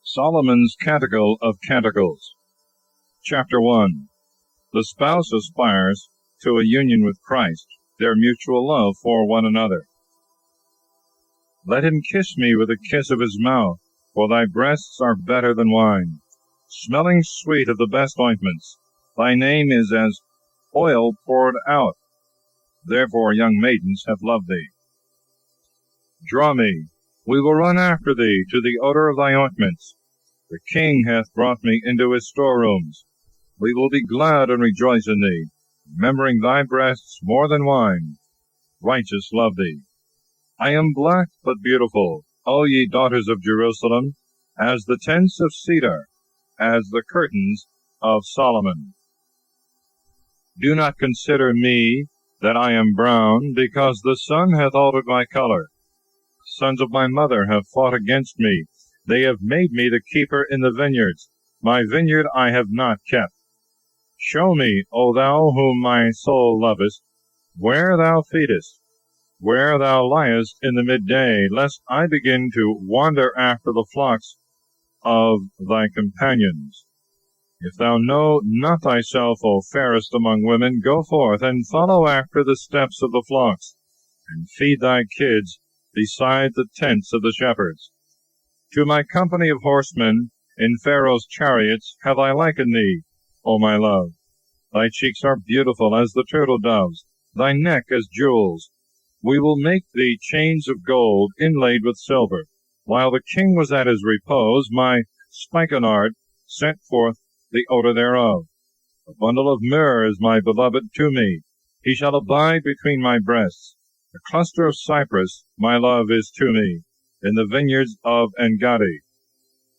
Solomon's Canticle of Canticles. Chapter 1. The spouse aspires to a union with Christ, their mutual love for one another. Let him kiss me with a kiss of his mouth, for thy breasts are better than wine, smelling sweet of the best ointments. Thy name is as oil poured out. Therefore young maidens have loved thee. Draw me, we will run after thee to the odor of thy ointments. The King hath brought me into his storerooms. We will be glad and rejoice in thee, remembering thy breasts more than wine. Righteous love thee. I am black but beautiful, O ye daughters of Jerusalem, as the tents of cedar, as the curtains of Solomon. Do not consider me that I am brown, because the sun hath altered my color. The sons of my mother have fought against me. They have made me the keeper in the vineyards. My vineyard I have not kept. Show me, O thou whom my soul lovest, where thou feedest, where thou liest in the midday, lest I begin to wander after the flocks of thy companions. If thou know not thyself, O fairest among women, go forth and follow after the steps of the flocks, and feed thy kids beside the tents of the shepherds. To my company of horsemen in Pharaoh's chariots have I likened thee, O my love. Thy cheeks are beautiful as the turtle doves, thy neck as jewels. We will make thee chains of gold inlaid with silver. While the king was at his repose, my spikenard sent forth the odor thereof. A bundle of myrrh is my beloved to me. He shall abide between my breasts. A cluster of cypress my love is to me, in the vineyards of En-gadi.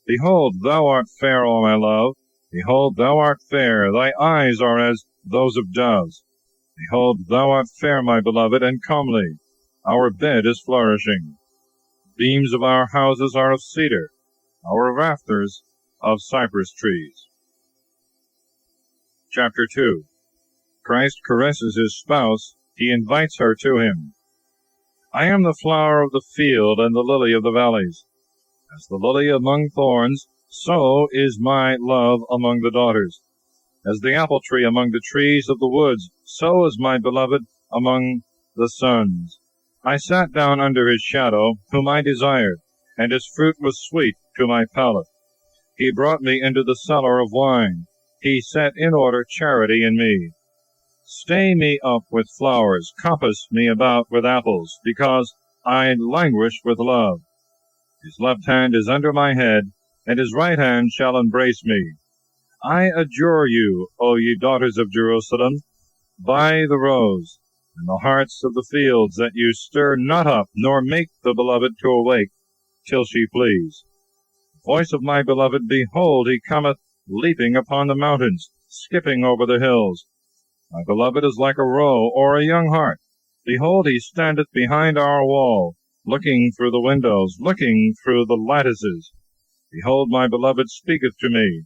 Behold, thou art fair, O my love. Behold, thou art fair. Thy eyes are as those of doves. Behold, thou art fair, my beloved, and comely. Our bed is flourishing. Beams of our houses are of cedar, our rafters of cypress trees. Chapter 2. Christ caresses his spouse. He invites her to him. I am the flower of the field and the lily of the valleys. As the lily among thorns, so is my love among the daughters. As the apple tree among the trees of the woods, so is my beloved among the sons. I sat down under his shadow, whom I desired, and his fruit was sweet to my palate. He brought me into the cellar of wine. He set in order charity in me. Stay me up with flowers, compass me about with apples, because I languish with love. His left hand is under my head, and his right hand shall embrace me. I adjure you, O ye daughters of Jerusalem, by the rose, and the hearts of the fields, that you stir not up, nor make the beloved to awake, till she please. The voice of my beloved, behold, he cometh, leaping upon the mountains, skipping over the hills. My beloved is like a roe, or a young hart. Behold, he standeth behind our wall, looking through the windows, looking through the lattices. Behold, my beloved speaketh to me.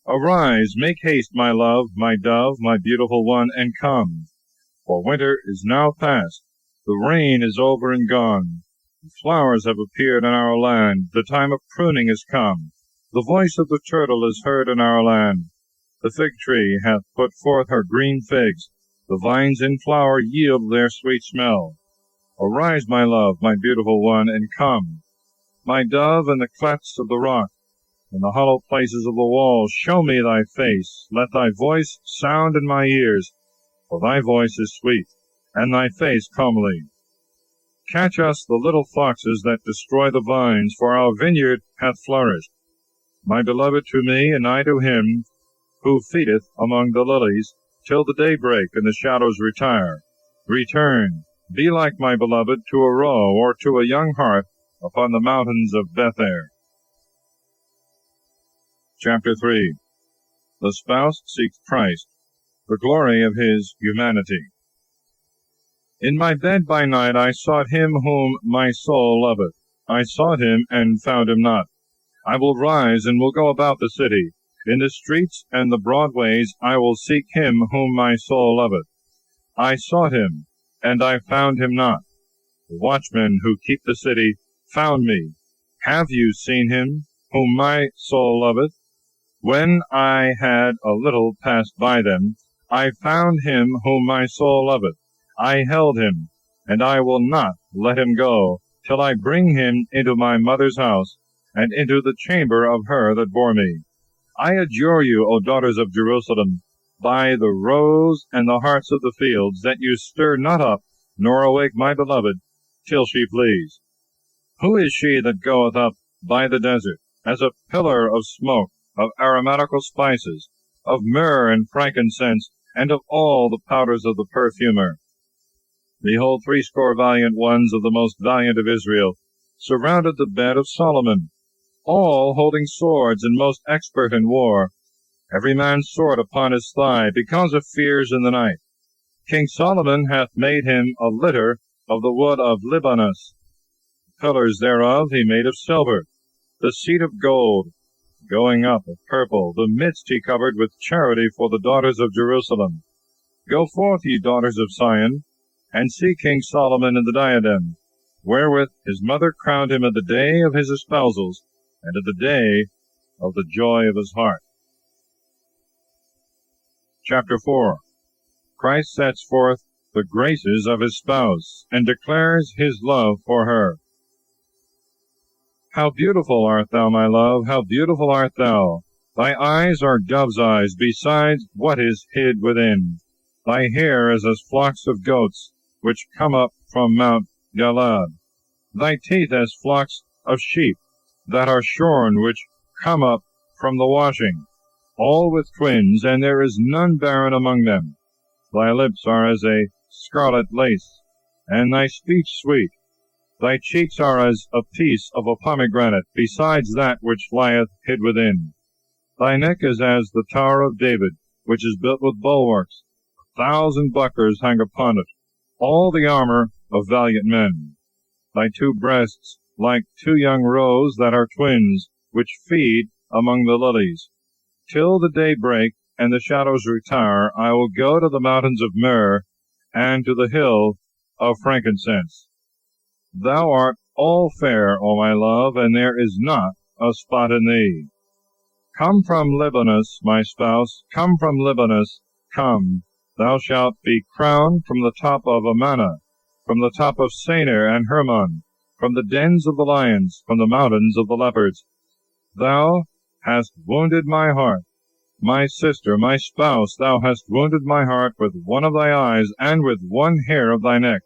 Arise, make haste, my love, my dove, my beautiful one, and come. For winter is now past, the rain is over and gone. The flowers have appeared in our land, the time of pruning is come. The voice of the turtle is heard in our land. The fig tree hath put forth her green figs. The vines in flower yield their sweet smell. Arise, my love, my beautiful one, and come. My dove, in the clefts of the rock, in the hollow places of the wall, show me thy face. Let thy voice sound in my ears, for thy voice is sweet, and thy face comely. Catch us the little foxes that destroy the vines, for our vineyard hath flourished. My beloved to me, and I to him, who feedeth among the lilies, till the day break and the shadows retire. Return, be like my beloved to a roe, or to a young hart upon the mountains of Bether. Chapter 3. The spouse seeks Christ, the glory of his humanity. In my bed by night I sought him whom my soul loveth. I sought him and found him not. I will rise and will go about the city. In the streets and the broad ways I will seek him whom my soul loveth. I sought him, and I found him not. The watchmen who keep the city found me. Have you seen him, whom my soul loveth. When I had a little passed by them, I found him whom my soul loveth. I held him, and I will not let him go, till I bring him into my mother's house, and into the chamber of her that bore me. I adjure you, O daughters of Jerusalem, by the roes and the harts of the fields, that you stir not up, nor awake my beloved, till she flees. Who is she that goeth up by the desert, as a pillar of smoke, of aromatical spices, of myrrh and frankincense, and of all the powders of the perfumer? Behold, 80 valiant ones of the most valiant of Israel surrounded the bed of Solomon, all holding swords and most expert in war, every man's sword upon his thigh, because of fears in the night. King Solomon hath made him a litter of the wood of Libanus. The pillars thereof he made of silver, the seat of gold, going up of purple, the midst he covered with charity for the daughters of Jerusalem. Go forth, ye daughters of Zion, and see King Solomon in the diadem, wherewith his mother crowned him at the day of his espousals, and at the day of the joy of his heart. Chapter 4. Christ sets forth the graces of his spouse, and declares his love for her. How beautiful art thou, my love, how beautiful art thou! Thy eyes are dove's eyes, besides what is hid within. Thy hair is as flocks of goats, which come up from Mount Galaad. Thy teeth as flocks of sheep, that are shorn, which come up from the washing, all with twins, and there is none barren among them. Thy lips are as a scarlet lace, and thy speech sweet. Thy cheeks are as a piece of a pomegranate, besides that which lieth hid within. Thy neck is as the tower of David, which is built with bulwarks. 1,000 bucklers hang upon it, all the armor of valiant men. Thy 2 breasts like 2 young roes that are twins, which feed among the lilies. Till the day break and the shadows retire, I will go to the mountains of myrrh, and to the hill of frankincense. Thou art all fair, O my love, and there is not a spot in thee. Come from Libanus, my spouse, come from Libanus, come. Thou shalt be crowned from the top of Amana, from the top of Senir and Hermon, from the dens of the lions, from the mountains of the leopards. Thou hast wounded my heart. My sister, my spouse, thou hast wounded my heart with one of thy eyes, and with one hair of thy neck.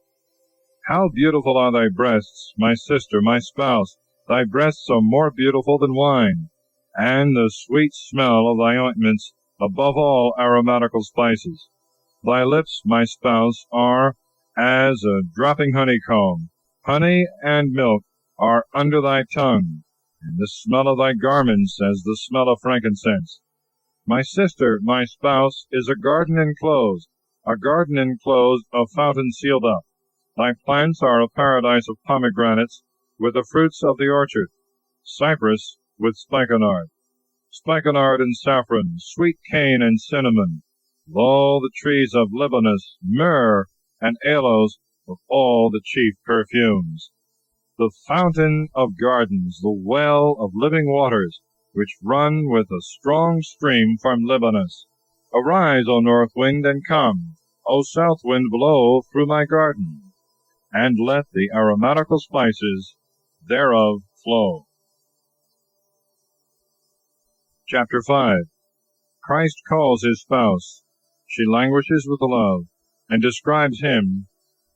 How beautiful are thy breasts, my sister, my spouse! Thy breasts are more beautiful than wine, and the sweet smell of thy ointments above all aromatical spices. Thy lips, my spouse, are as a dropping honeycomb. Honey and milk are under thy tongue, and the smell of thy garments as the smell of frankincense. My sister, my spouse, is a garden enclosed, a fountain sealed up. Thy plants are a paradise of pomegranates, with the fruits of the orchard, cypress with spikenard, and saffron, sweet cane and cinnamon, with all the trees of Libanus, myrrh, and aloes, with all the chief perfumes. The fountain of gardens, the well of living waters, which run with a strong stream from Libanus. Arise, O north wind, and come. O south wind, blow through my garden, and let the aromatical spices thereof flow. Chapter 5. Christ calls his spouse. She languishes with love, and describes him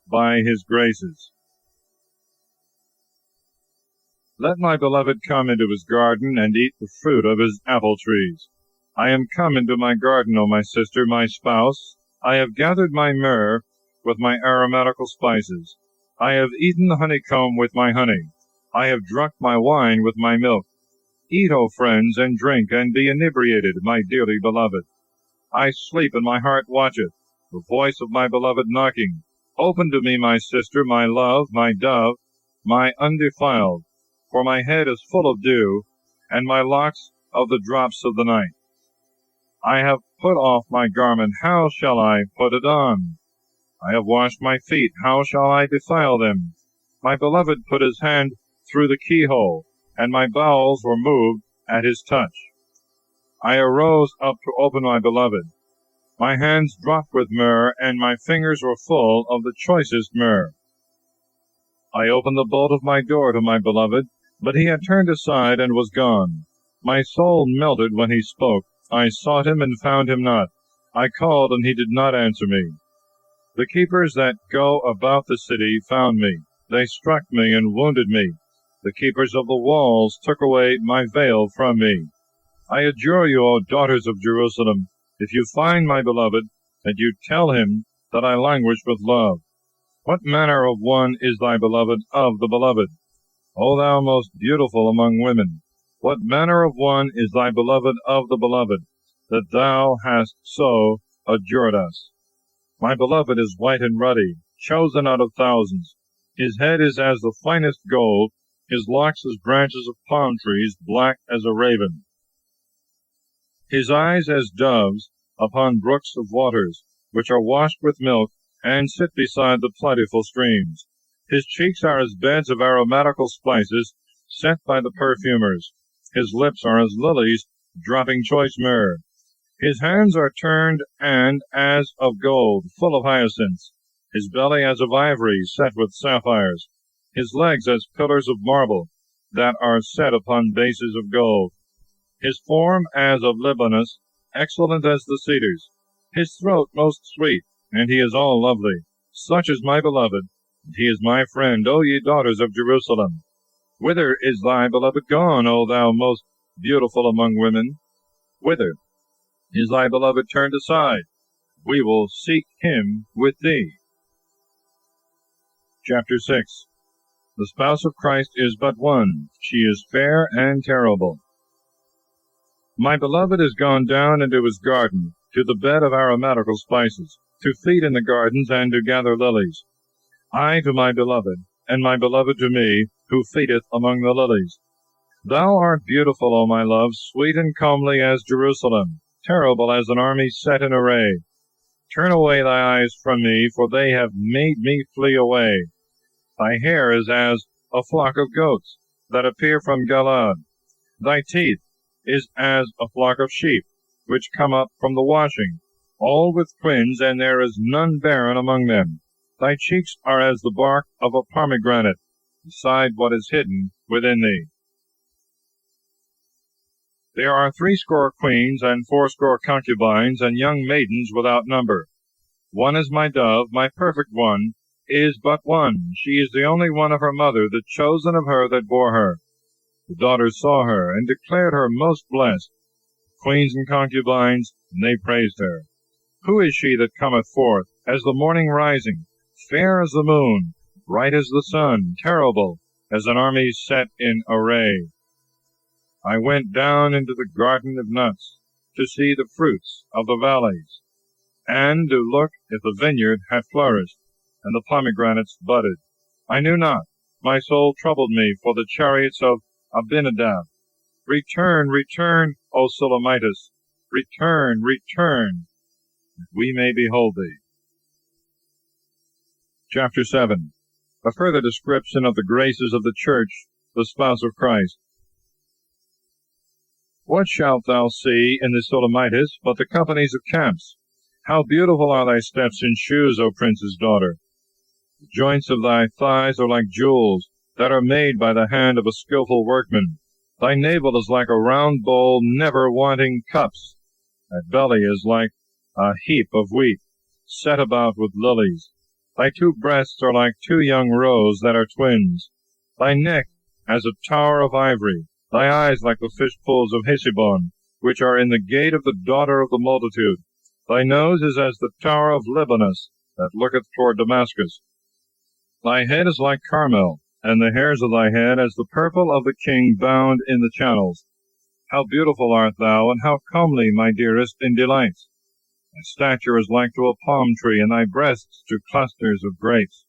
by his graces. Let my beloved come into his garden, and eat the fruit of his apple trees. I am come into my garden, O my sister, my spouse. I have gathered my myrrh with my aromatical spices. I have eaten the honeycomb with my honey. I have drunk my wine with my milk. Eat, O friends, and drink, and be inebriated, my dearly beloved. I sleep, and my heart watcheth, the voice of my beloved knocking. Open to me, my sister, my love, my dove, my undefiled, for my head is full of dew, and my locks of the drops of the night. I have put off my garment, how shall I put it on? I have washed my feet, how shall I defile them? My beloved put his hand through the keyhole, and my bowels were moved at his touch. I arose up to open my beloved. My hands dropped with myrrh, and my fingers were full of the choicest myrrh. I opened the bolt of my door to my beloved, but he had turned aside and was gone. My soul melted when he spoke. I sought him and found him not. I called, and he did not answer me. The keepers that go about the city found me. They struck me and wounded me. The keepers of the walls took away my veil from me. I adjure you, O daughters of Jerusalem, if you find my beloved, that you tell him that I languish with love. What manner of one is thy beloved of the beloved? O thou most beautiful among women, what manner of one is thy beloved of the beloved, that thou hast so adjured us? My beloved is white and ruddy, chosen out of thousands. His head is as the finest gold, his locks as branches of palm trees, black as a raven. His eyes as doves upon brooks of waters, which are washed with milk, and sit beside the plentiful streams. His cheeks are as beds of aromatical spices, set by the perfumers. His lips are as lilies, dropping choice myrrh. His hands are turned and as of gold, full of hyacinths. His belly as of ivory, set with sapphires. His legs as pillars of marble, that are set upon bases of gold. His form as of Libanus, excellent as the cedars. His throat most sweet, and he is all lovely. Such is my beloved, and he is my friend, O ye daughters of Jerusalem. Whither is thy beloved gone, O thou most beautiful among women? Whither is thy beloved turned aside? We will seek him with thee. Chapter 6. The spouse of Christ is but one. She is fair and terrible. My beloved is gone down into his garden, to the bed of aromatical spices, to feed in the gardens and to gather lilies. I to my beloved, and my beloved to me, who feedeth among the lilies. Thou art beautiful, O my love, sweet and comely as Jerusalem, terrible as an army set in array. Turn away thy eyes from me, for they have made me flee away. Thy hair is as a flock of goats that appear from Galaad. Thy teeth is as a flock of sheep, which come up from the washing, all with twins, and there is none barren among them. Thy cheeks are as the bark of a pomegranate, beside what is hidden within thee. There are 80 queens, and 80 concubines, and young maidens without number. One is my dove, my perfect one, is but one. She is the only one of her mother, the chosen of her that bore her. The daughters saw her, and declared her most blessed. Queens and concubines, and they praised her. Who is she that cometh forth as the morning rising, fair as the moon, bright as the sun, terrible as an army set in array? I went down into the garden of nuts, to see the fruits of the valleys, and to look if the vineyard had flourished, and the pomegranates budded. I knew not. My soul troubled me for the chariots of Abinadab. Return, return, O Sulamitis, return, return, that we may behold thee. Chapter 7. A further description of the graces of the Church, the spouse of Christ. What shalt thou see in the Sulamitis but the companies of camps? How beautiful are thy steps in shoes, O prince's daughter! The joints of thy thighs are like jewels, that are made by the hand of a skilful workman. Thy navel is like a round bowl, never wanting cups. Thy belly is like a heap of wheat, set about with lilies. Thy 2 breasts are like 2 young roes that are twins. Thy neck as a tower of ivory, thy eyes like the fish pools of Hesibon, which are in the gate of the daughter of the multitude. Thy nose is as the tower of Libanus, that looketh toward Damascus. Thy head is like Carmel, and the hairs of thy head as the purple of the king bound in the channels. How beautiful art thou, and how comely, my dearest, in delights! Thy stature is like to a palm tree, and thy breasts to clusters of grapes.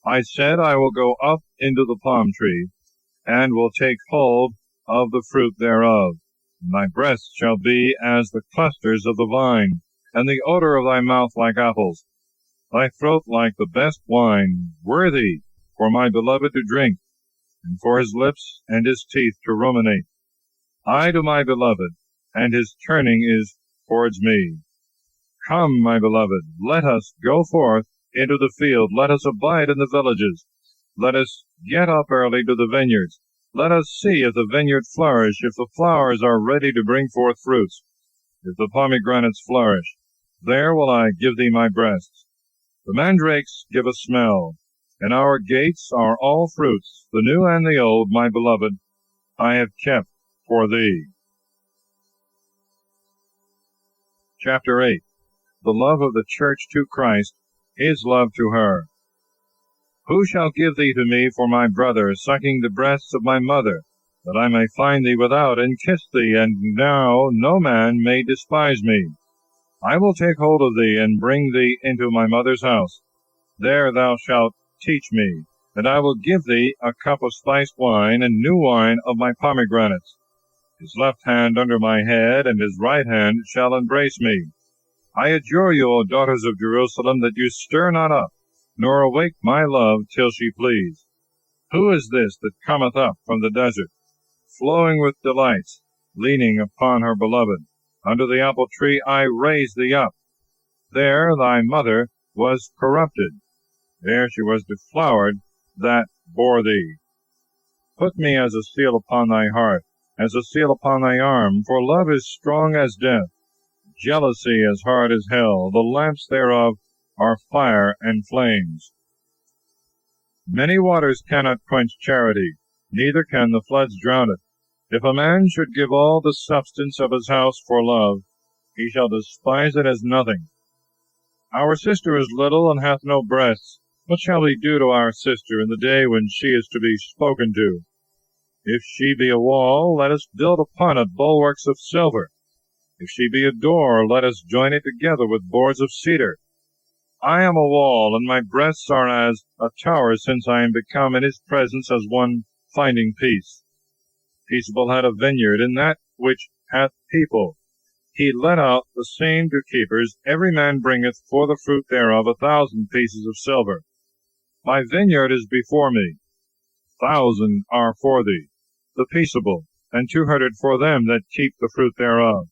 I said, I will go up into the palm tree, and will take hold of the fruit thereof. And thy breasts shall be as the clusters of the vine, and the odor of thy mouth like apples. Thy throat like the best wine, worthy for my beloved to drink, and for his lips and his teeth to ruminate. I to my beloved, and his turning is towards me. Come, my beloved, let us go forth into the field. Let us abide in the villages. Let us get up early to the vineyards. Let us see if the vineyard flourish, if the flowers are ready to bring forth fruits, if the pomegranates flourish. There will I give thee my breasts. The mandrakes give a smell, and our gates are all fruits, the new and the old, my beloved, I have kept for thee. Chapter 8. The love of the Church to Christ, his love to her. Who shall give thee to me for my brother, sucking the breasts of my mother, that I may find thee without, and kiss thee, and now no man may despise me? I will take hold of thee, and bring thee into my mother's house. There thou shalt teach me, and I will give thee a cup of spiced wine, and new wine of my pomegranates. His left hand under my head, and his right hand shall embrace me. I adjure you, O daughters of Jerusalem, that you stir not up, nor awake my love till she please. Who is this that cometh up from the desert, flowing with delights, leaning upon her beloved? Under the apple tree I raised thee up. There thy mother was corrupted. There she was deflowered that bore thee. Put me as a seal upon thy heart, as a seal upon thy arm, for love is strong as death, jealousy as hard as hell. The lamps thereof are fire and flames. Many waters cannot quench charity, neither can the floods drown it. If a man should give all the substance of his house for love, he shall despise it as nothing. Our sister is little, and hath no breasts. What shall we do to our sister in the day when she is to be spoken to? If she be a wall, let us build upon it bulwarks of silver. If she be a door, let us join it together with boards of cedar. I am a wall, and my breasts are as a tower, since I am become in his presence as one finding peace. Peaceable had a vineyard, in that which hath people. He let out the same to keepers. Every man bringeth for the fruit thereof 1,000 pieces of silver. My vineyard is before me. 1,000 are for thee, the peaceable, and 200 for them that keep the fruit thereof.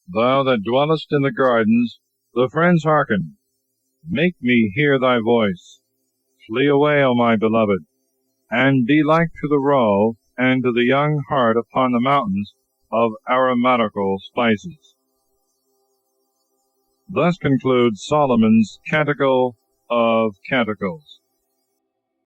Thou that dwellest in the gardens, the friends hearken. Make me hear thy voice. Flee away, O my beloved, and be like to the roe and to the young hart upon the mountains of aromatical spices. Thus concludes Solomon's Canticle of Canticles.